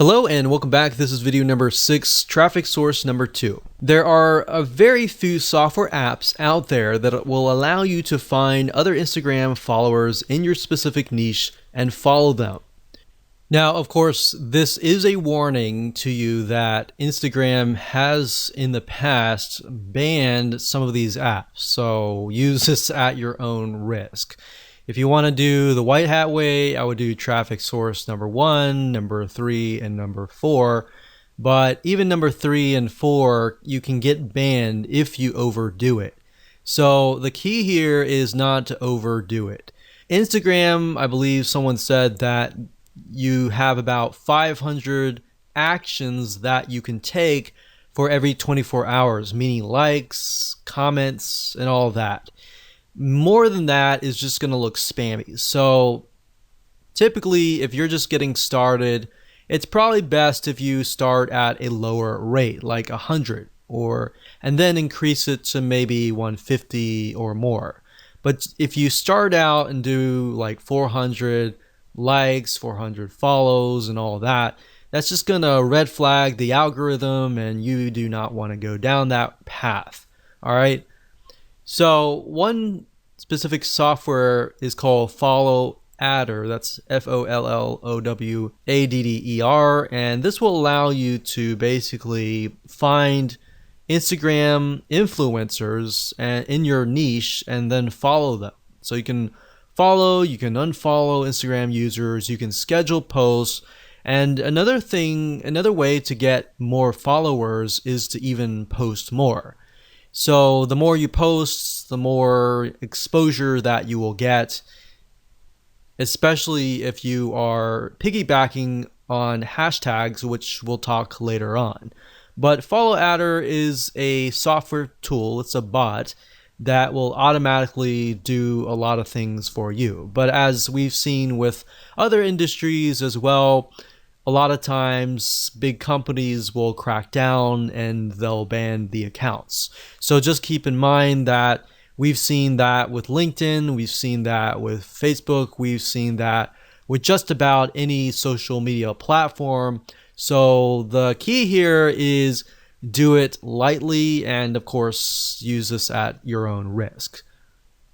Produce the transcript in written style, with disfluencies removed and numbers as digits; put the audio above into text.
Hello and welcome back. This is video number 6, traffic source number 2. There are a very few software apps out there that will allow you to find other Instagram followers in your specific niche and follow them. Now, of course, this is a warning to you that Instagram has in the past banned some of these apps, so use this at your own risk. If you want to do the white hat way, I would do traffic source number 1, number 3, and number 4. But even number 3 and 4, you can get banned if you overdo it. So the key here is not to overdo it. Instagram, I believe someone said that you have about 500 actions that you can take for every 24 hours, meaning likes, comments, and all of that. More than that is just going to look spammy. So typically, if you're just getting started, it's probably best if you start at a lower rate, like 100, and then increase it to maybe 150 or more. But if you start out and do like 400 likes, 400 follows, and all that, that's just going to red flag the algorithm, and you do not want to go down that path. All right. So one specific software is called Follow Adder. That's FOLLOWADDER, and this will allow you to basically find Instagram influencers in your niche and then follow them. So you can follow, you can unfollow Instagram users, you can schedule posts, and another way to get more followers is to even post more. So the more you post, the more exposure that you will get, especially if you are piggybacking on hashtags, which we'll talk later on. But Follow Adder is a software tool, it's a bot that will automatically do a lot of things for you. But as we've seen with other industries as well, a lot of times big companies will crack down and they'll ban the accounts. So just keep in mind that we've seen that with LinkedIn, we've seen that with Facebook, we've seen that with just about any social media platform. So the key here is do it lightly and of course use this at your own risk.